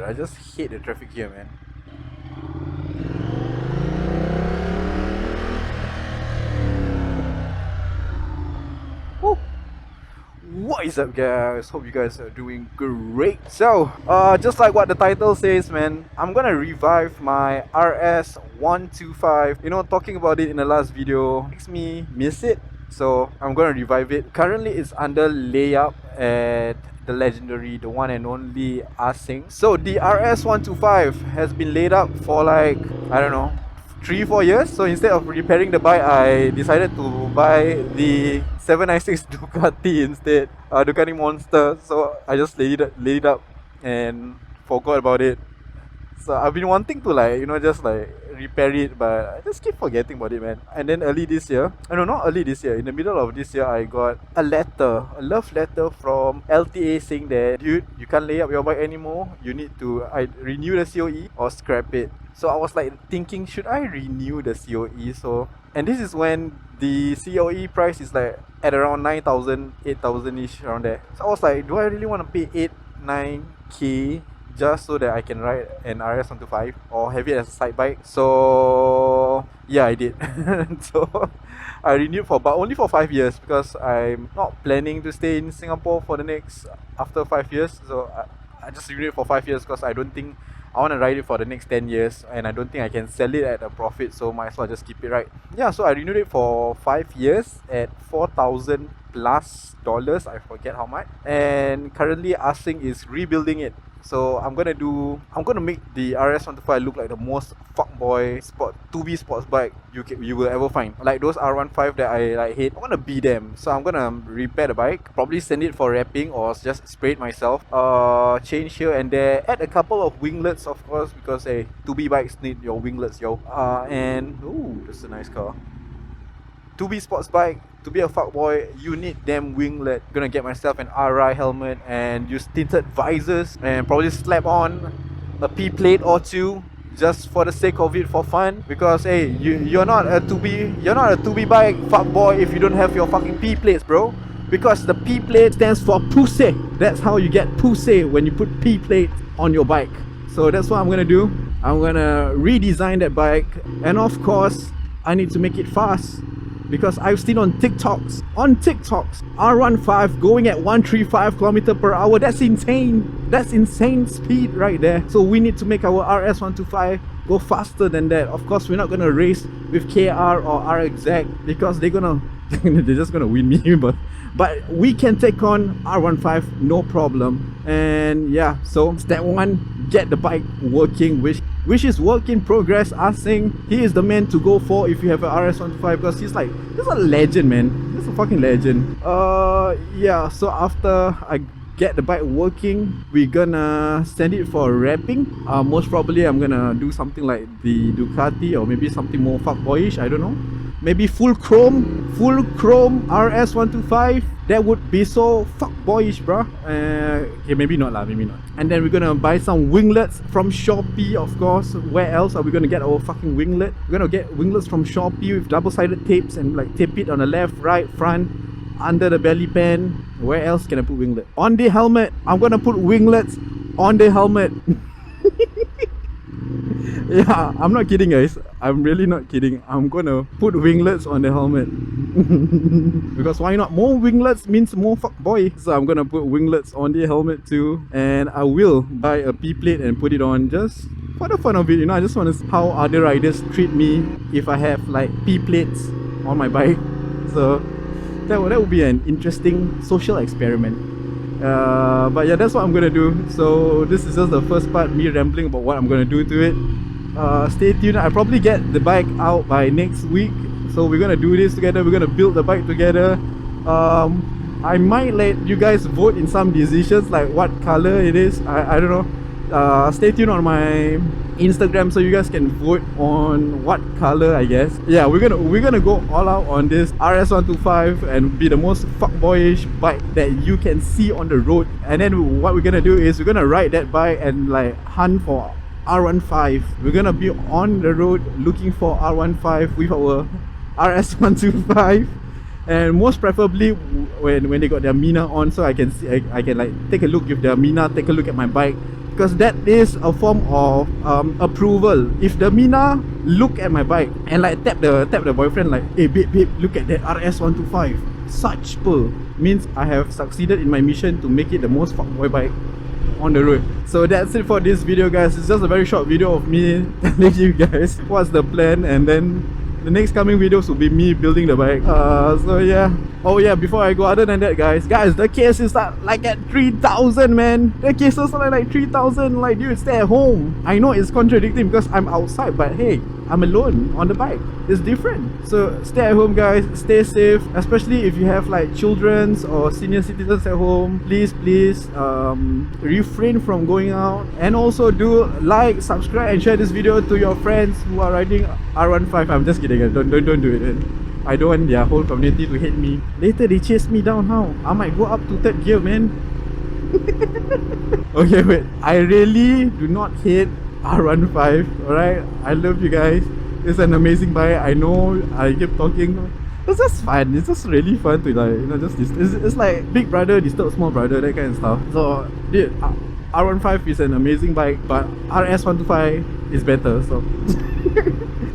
god, I just hate the traffic here, man. Woo. What is up, guys? Hope you guys are doing great. So, just like what the title says, man, I'm gonna revive my RS 125. You know, talking about it in the last video makes me miss it, so I'm gonna revive it. Currently, it's under layup at the legendary, the one and only Asing. So the RS 125 has been laid up for like, I don't know, 3-4 years. So instead of repairing the bike, I decided to buy the 796 Ducati instead, Ducati Monster. So I just laid it up and forgot about it. So I've been wanting to, like, you know, just like repair it, but I just keep forgetting about it, man. And then early this year, not early this year, in the middle of this year, I got a love letter from LTA saying that, dude, you can't lay up your bike anymore. You need to renew the COE or scrap it. So I was like thinking, should I renew the COE? So, and this is when the COE price is like at around 9,000, 8,000 ish, around there. So I was like, do I really want to pay 8-9k just so that I can ride an RS 125 or have it as a side bike? So yeah, I did. So I renewed but only for 5 years, because I'm not planning to stay in Singapore for the next after 5 years. So I just renewed for 5 years because I don't think I want to ride it for the next 10 years, and I don't think I can sell it at a profit, so might as well just keep it, right? Yeah, so I renewed it for 5 years at $4,000 plus. I forget how much. And currently Asing is rebuilding it. So I'm gonna make the RS 125 look like the most fuckboy 2B sports bike you will ever find. Like those R15 that I like hate, I wanna be them. So I'm gonna repair the bike, probably send it for wrapping or just spray it myself. Change here and there, add a couple of winglets, of course, because 2B bikes need your winglets, yo. And ooh, that's a nice car. 2B sports bike, to be a fuckboy, you need damn winglet. Gonna get myself an RI helmet and use tinted visors and probably slap on a P plate or two just for the sake of it, for fun. Because hey, you're not a 2B bike fuckboy if you don't have your fucking P plates, bro. Because the P plate stands for pussy. That's how you get pussy, when you put P plate on your bike. So that's what I'm gonna do. I'm gonna redesign that bike, and of course I need to make it fast. Because I've seen on TikToks, R15 going at 135 km per hour. That's insane. That's insane speed right there. So we need to make our RS 125 go faster than that. Of course, we're not gonna race with KR or RXZ because they're just gonna win me. But we can take on R15 no problem. And yeah, so step 1, get the bike working, which is work in progress. Asing, he is the man to go for if you have an RS 125, because he's a legend, man. He's a fucking legend. Yeah, so after I get the bike working, we're gonna send it for wrapping. Most probably I'm gonna do something like the Ducati, or maybe something more fuckboyish, I don't know. Maybe full chrome RS 125. That would be so fuckboyish, bruh. Okay, maybe not. And then we're gonna buy some winglets from Shopee, of course. Where else are we gonna get our fucking winglet? We're gonna get winglets from Shopee with double-sided tapes and like tape it on the left, right, front, under the belly pan. Where else can I put winglet? On the helmet. I'm gonna put winglets on the helmet. Yeah, I'm not kidding, guys. I'm really not kidding. I'm gonna put winglets on the helmet. Because why not? More winglets means more fuckboy. So I'm gonna put winglets on the helmet too. And I will buy a P plate and put it on just for the fun of it. You know, I just want to see how other riders treat me if I have like P plates on my bike. So that would be an interesting social experiment. But yeah, that's what I'm gonna do. So this is just the first part, me rambling about what I'm gonna do to it. Stay tuned. I'll probably get the bike out by next week. So we're gonna do this together. We're gonna build the bike together. I might let you guys vote in some decisions, like what color it is. I don't know. Stay tuned on my Instagram so you guys can vote on what color, I guess. Yeah, we're gonna go all out on this RS 125 and be the most fuckboyish bike that you can see on the road. And then what we're gonna do is we're gonna ride that bike and like hunt for R15. We're gonna be on the road looking for R15 with our RS 125. And most preferably when they got their Mina on, so I can see, I can like take a look with their Mina, take a look at my bike, because that is a form of approval. If the Mina look at my bike and like tap the boyfriend like, hey babe, look at that RS 125, such per, means I have succeeded in my mission to make it the most fuckboy bike on the road. So that's it for this video, guys. It's just a very short video of me telling you guys what's the plan, and then the next coming videos will be me building the bike. So yeah. Oh yeah, before I go, other than that, guys, the case is like at 3,000, man. The case is like 3,000. Like, dude, stay at home. I know it's contradicting because I'm outside, but hey, I'm alone on the bike. It's different. So stay at home, guys. Stay safe, especially if you have like children or senior citizens at home. Please refrain from going out, and also do like, subscribe, and share this video to your friends who are riding R15. I'm just kidding. Don't do it, man. I don't want their whole community to hate me. Later they chase me down. How? I might go up to third gear, man. Okay, wait. I really do not hate R15. Alright, I love you guys. It's an amazing bike. I know I keep talking. It's just fun. It's just really fun to, like, you know, just it's like big brother disturb small brother, that kind of stuff. So dude, R15 is an amazing bike, but RS 125 is better. So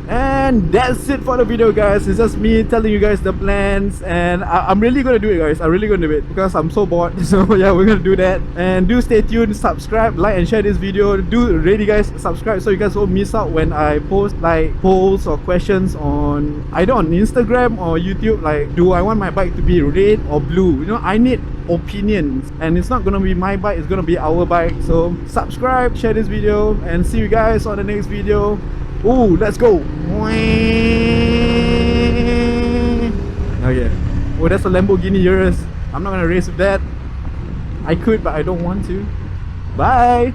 and that's it for the video, guys. It's just me telling you guys the plans, and I'm really gonna do it, guys. I'm really gonna do it because I'm so bored. So yeah, we're gonna do that. And do stay tuned, subscribe, like, and share this video. Do really, guys, subscribe so you guys won't miss out when I post like polls or questions on either on Instagram or YouTube. Like, do I want my bike to be red or blue? You know, I need opinions, and it's not gonna be my bike, it's gonna be our bike. So subscribe, share this video, and see you guys on the next video. Oh, let's go. Okay. Oh, that's a Lamborghini RS. I'm not gonna race with that. I could, but I don't want to. Bye.